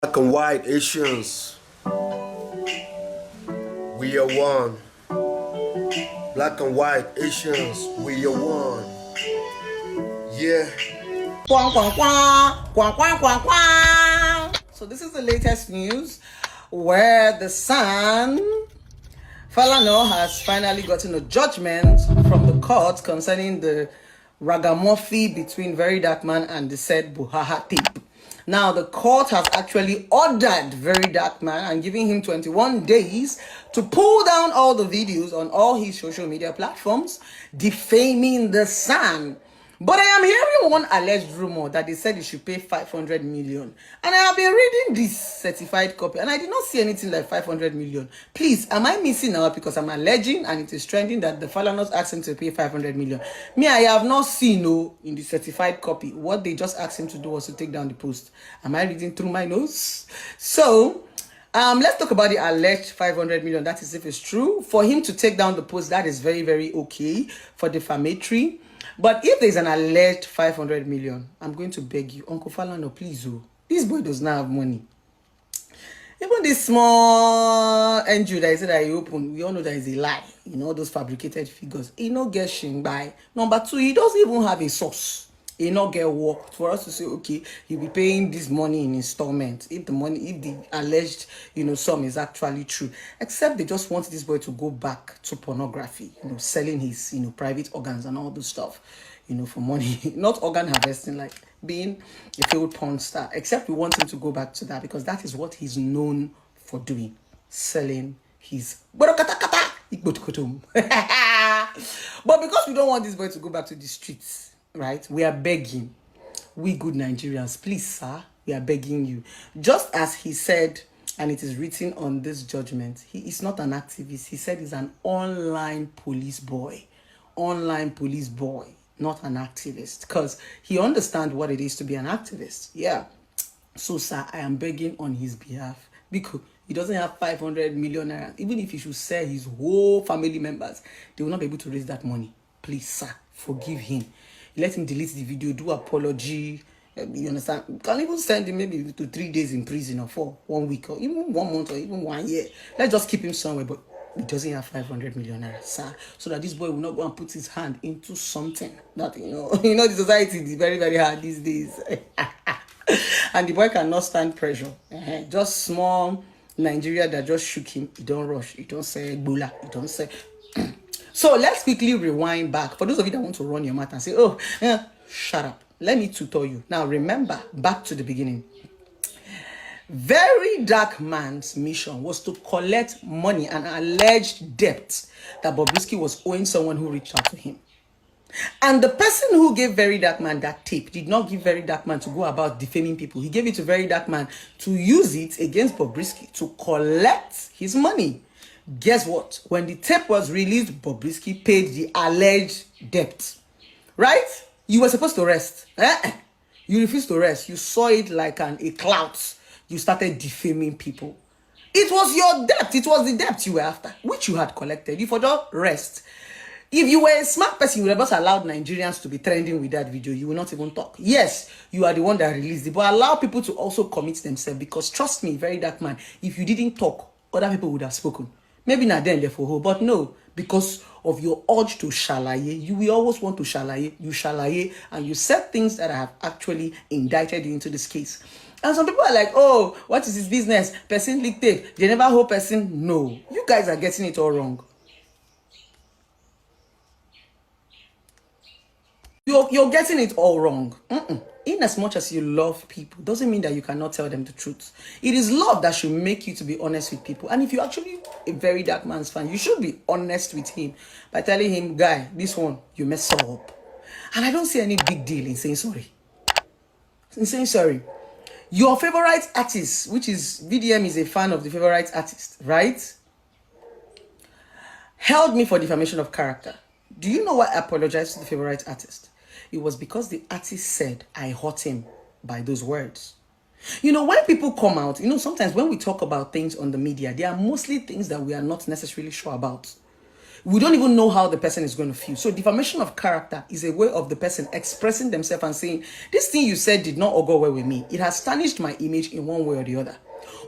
Black and white Asians, we are one. Black and white Asians, we are one. Yeah. Quack, quack, quack, quack, quack, quack, quack. So this is the latest news where the Sun Falano has finally gotten a judgment from the court concerning the ragamuffin between Very Dark Man and the said Buhaha tape. Now, the court has actually ordered Very Dark Man and giving him 21 days to pull down all the videos on all his social media platforms, defaming the Sun. But I am hearing one alleged rumor that they said he should pay 500 million. And I have been reading this certified copy and I did not see anything like 500 million. Please, am I missing out? Because I'm alleging and it is trending that the Falanos asked him to pay 500 million. Me, I have not seen in the certified copy. What they just asked him to do was to take down the post. Am I reading through my nose? So, let's talk about the alleged 500 million. That is if it's true. For him to take down the post, that is very, very okay for defamatory. But if there's an alleged 500 million, I'm going to beg you, Uncle Falano, please, this boy does not have money. Even this small NGO that I said that he opened, we all know that is a lie. You know, those fabricated figures. He no get shing by. Number two, he doesn't even have a source. He not get work for us to say, okay, he'll be paying this money in installment if the alleged, sum is actually true. Except they just want this boy to go back to pornography, selling his, private organs and all this stuff, for money. Not organ harvesting, like being a failed porn star. Except we want him to go back to that because that is what he's known for doing, selling his. But because we don't want this boy to go back to the streets, right? We are begging, we good Nigerians, please, sir, we are begging you. Just as he said, and it is written on this judgment, he is not an activist. He said he's an online police boy, not an activist, because he understands what it is to be an activist. Yeah. So, sir, I am begging on his behalf because he doesn't have 500 million naira. Even if he should sell his whole family members, they will not be able to raise that money. Please, sir, forgive him. Let him delete the video, do apology. You understand? You can even send him maybe to 3 days in prison or for 1 week or even 1 month or even 1 year. Let's just keep him somewhere, but he doesn't have 500 million naira, sir. So that this boy will not go and put his hand into something that, the society is very, very hard these days. And the boy cannot stand pressure. Just small Nigeria that just shook him. He don't rush. He don't say bula. He don't say. So let's quickly rewind back. For those of you that want to run your mouth and say, oh, yeah, shut up. Let me tutor you. Now remember, back to the beginning. Very Dark Man's mission was to collect money, an alleged debt that Bobrisky was owing someone who reached out to him. And the person who gave Very Dark Man that tape did not give Very Dark Man to go about defaming people. He gave it to Very Dark Man to use it against Bobrisky to collect his money. Guess what? When the tape was released, Bobrisky paid the alleged debt. Right? You were supposed to rest. You refused to rest. You saw it like a clout. You started defaming people. It was your debt. It was the debt you were after, which you had collected. You forgot rest. If you were a smart person, you would have just allowed Nigerians to be trending with that video. You will not even talk. Yes, you are the one that released it, but allow people to also commit themselves because trust me, Very Dark Man, if you didn't talk, other people would have spoken. Maybe not then for who, but no, because of your urge to shalaye, you will always want to shalaye, and you said things that have actually indicted you into this case. And some people are like, oh, what is his business? Person leak tape. They never hold person. No, you guys are getting it all wrong. You're getting it all wrong. In as much as you love people, doesn't mean that you cannot tell them the truth. It is love that should make you to be honest with people. And if you're actually a Very Dark Man's fan, you should be honest with him by telling him, guy, this one, you messed up. And I don't see any big deal in saying sorry. Your favorite artist, which is VDM, is a fan of the favorite artist, right? Held me for defamation of character. Do you know why I apologized to the favorite artist? It was because the artist said I hurt him by those words. When people come out, sometimes when we talk about things on the media, they are mostly things that we are not necessarily sure about. We don't even know how the person is going to feel. So defamation of character is a way of the person expressing themselves and saying, this thing you said did not go well with me. It has tarnished my image in one way or the other.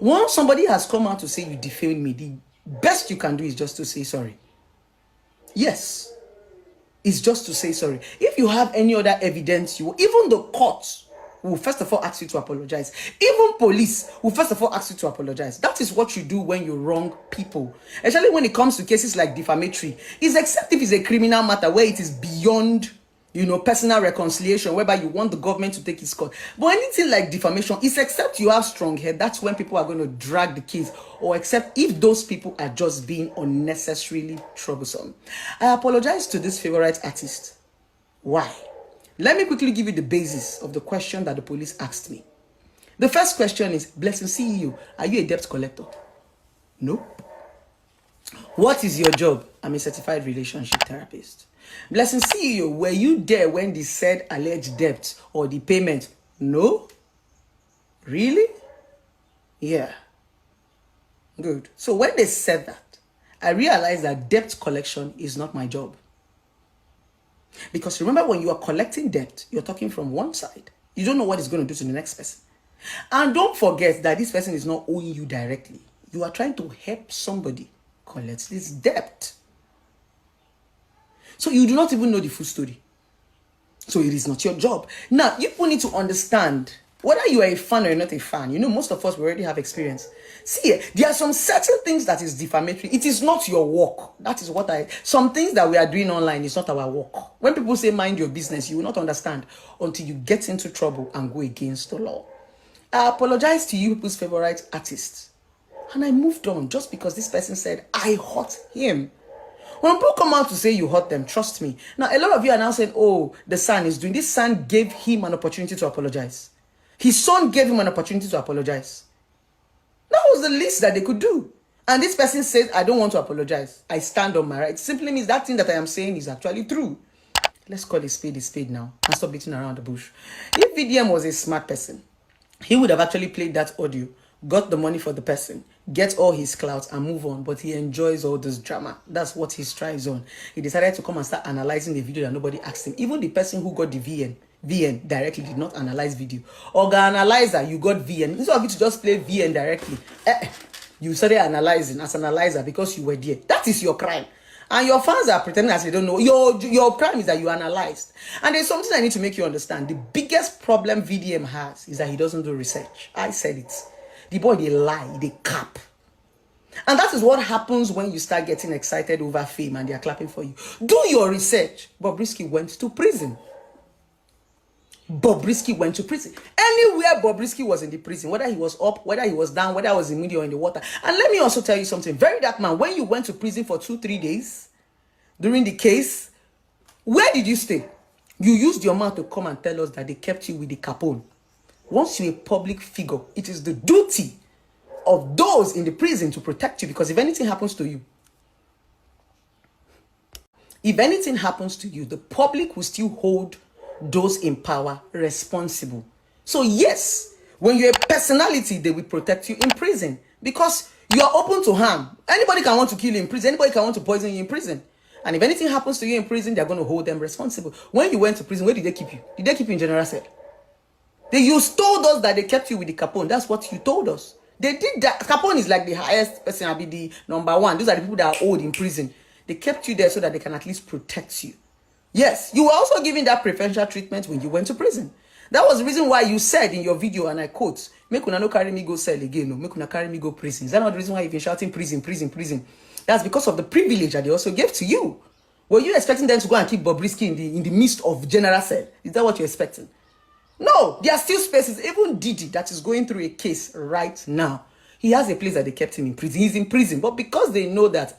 Once somebody has come out to say you defamed me, the best you can do is just to say sorry. Yes. It's just to say sorry. If you have any other evidence, even the court will first of all ask you to apologize. Even police will first of all ask you to apologize. That is what you do when you wrong people. Especially when it comes to cases like defamatory. It's except if it's a criminal matter where it is beyond, personal reconciliation, whereby you want the government to take its court. But anything like defamation, it's except you have strong head. That's when people are going to drag the case, or except if those people are just being unnecessarily troublesome. I apologize to this favorite artist. Why? Let me quickly give you the basis of the question that the police asked me. The first question is, Blessing CEO, are you a debt collector? No. What is your job? I'm a certified relationship therapist. Blessing CEO, were you there when they said alleged debt or the payment? No. Really? Yeah. Good. So when they said that, I realized that debt collection is not my job. Because remember, when you are collecting debt, you're talking from one side. You don't know what it's going to do to the next person. And don't forget that this person is not owing you directly. You are trying to help somebody collect this debt. So you do not even know the full story. So it is not your job. Now, you people need to understand whether you are a fan or you're not a fan. Most of us already have experience. See, there are some certain things that is defamatory. It is not your work. That is what some things that we are doing online is not our work. When people say mind your business, you will not understand until you get into trouble and go against the law. I apologize to you people's favorite artists. And I moved on just because this person said, I hurt him. When people come out to say you hurt them, trust me. Now, a lot of you are now saying, oh, the son is doing this. Son gave him an opportunity to apologize. His son gave him an opportunity to apologize. That was the least that they could do. And this person says, I don't want to apologize. I stand on my right. It simply means that thing that I am saying is actually true. Let's call a spade now and stop beating around the bush. If VDM was a smart person, he would have actually played that audio, got the money for the person, get all his clout and move on. But he enjoys all this drama. That's what he strives on. He decided to come and start analyzing the video that nobody asked him. Even the person who got the VN directly did not analyze video. Orga analyzer, you got VN. Instead of you to just play VN directly, you started analyzing as an analyzer because you were there. That is your crime. And your fans are pretending as they don't know. Your crime is that you analyzed. And there's something I need to make you understand. The biggest problem VDM has is that he doesn't do research. I said it. The boy, they lie, they cap. And that is what happens when you start getting excited over fame and they are clapping for you. Do your research. Bobrisky went to prison. Bobrisky went to prison. Anywhere Bobrisky was in the prison, whether he was up, whether he was down, whether he was in media or in the water. And let me also tell you something. Very dark man, when you went to prison for 2-3 days during the case, where did you stay? You used your mouth to come and tell us that they kept you with the capone. Once you're a public figure, it is the duty of those in the prison to protect you, because if anything happens to you, the public will still hold those in power responsible. So yes, when you're a personality, they will protect you in prison because you are open to harm. Anybody can want to kill you in prison. Anybody can want to poison you in prison. And if anything happens to you in prison, they're going to hold them responsible. When you went to prison, where did they keep you? Did they keep you in general cell? You told us that they kept you with the Capone. That's what you told us. They did that. Capone is like the highest person, I'll be the number one. Those are the people that are old in prison. They kept you there so that they can at least protect you. Yes, you were also given that preferential treatment when you went to prison. That was the reason why you said in your video, and I quote, make una no carry me go cell again, no, make una carry me go prison. Is that not the reason why you've been shouting prison, prison, prison? That's because of the privilege that they also gave to you. Were you expecting them to go and keep Bobrisky in the midst of general cell? Is that what you're expecting? No, there are still spaces. Even Didi, that is going through a case right now, he has a place that they kept him in prison. He's in prison. But because they know that,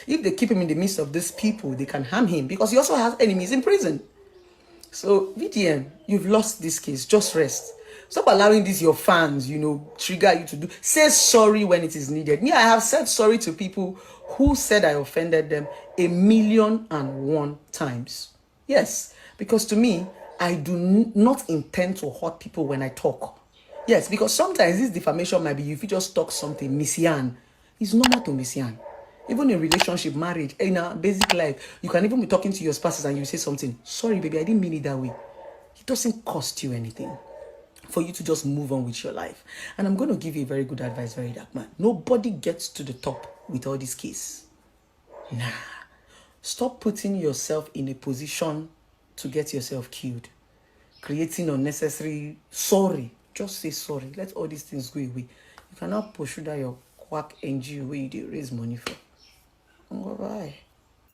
if they keep him in the midst of these people, they can harm him. Because he also has enemies in prison. So, VDM, you've lost this case. Just rest. Stop allowing this, your fans, trigger you to do. Say sorry when it is needed. Me, I have said sorry to people who said I offended them 1,000,001 times. Yes, because to me, I do not intend to hurt people when I talk. Yes, because sometimes this defamation might be if you just talk something, Miss Yan. It's normal to Miss Yan. Even in relationship, marriage, in a basic life, you can even be talking to your spouses and you say something. Sorry, baby, I didn't mean it that way. It doesn't cost you anything for you to just move on with your life. And I'm going to give you a very good advice, very dark man. Nobody gets to the top with all this case. Nah. Stop putting yourself in a position to get yourself killed. Creating unnecessary sorry. Just say sorry. Let all these things go away. You cannot pursue that your quack NGO where you raise money for. Bye.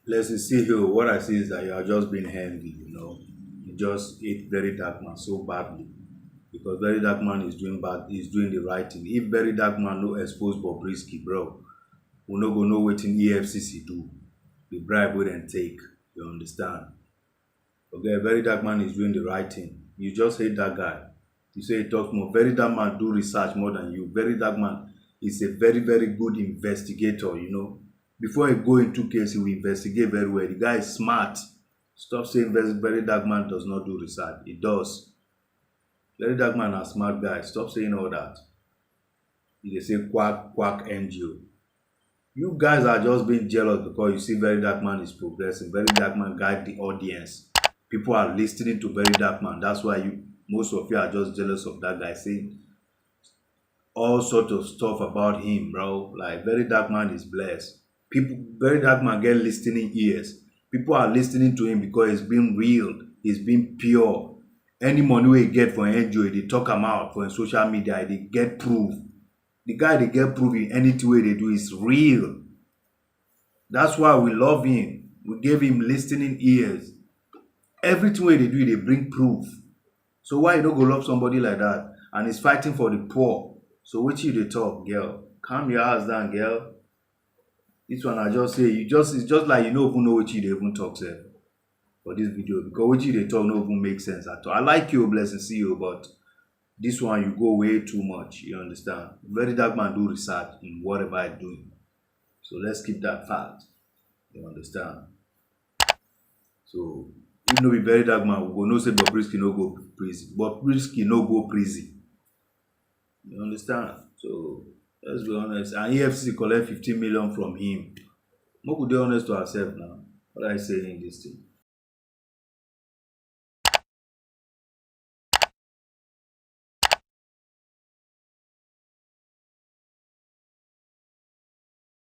Let's see here. What I see is that you are just being handy, You just hate Very Dark Man so badly. Because Very Dark Man is doing bad, he's doing the right thing. If Very Dark Man no expose Bobrisky, bro, we no go know what in EFCC do. The bribe we then take. You understand? Okay, Very Dark Man is doing the right thing. You just hate that guy. You say he talks more. Very Dark Man do research more than you. Very Dark Man is a very, very good investigator, Before he go into case, he will investigate very well. The guy is smart. Stop saying Very Dark Man does not do research. He does. Very Dark Man is a smart guy. Stop saying all that. They say Quack NGO. You guys are just being jealous because you see Very Dark Man is progressing. Very Dark Man guide the audience. People are listening to Very Dark Man. That's why most of you are just jealous of that guy saying all sorts of stuff about him, bro. Like Very Dark Man is blessed. Very Dark Man get listening ears. People are listening to him because he's being real. He's being pure. Any money we get for NGO, they talk him out for social media. They get proof. The guy they get proof in anything way they do is real. That's why we love him. We gave him listening ears. Everything way they do, they bring proof. So why you don't go love somebody like that? And he's fighting for the poor. So what you they talk, girl? Calm your ass down, girl. This one I just say, it's just like you don't even know what you they even talk, sir, for this video. Because what you they talk no even make sense at all. I like you, blessing, see you, but this one you go way too much, you understand? Very Dark Man do research in whatever I do. So let's keep that fact. You understand? So if no be Very Dark Man, we go no say Bobrisky no go prison. Bobrisky no go prison. You understand? So let's be honest. And EFCC collect 15 million from him. We could be honest to ourselves now. What are you saying in this thing?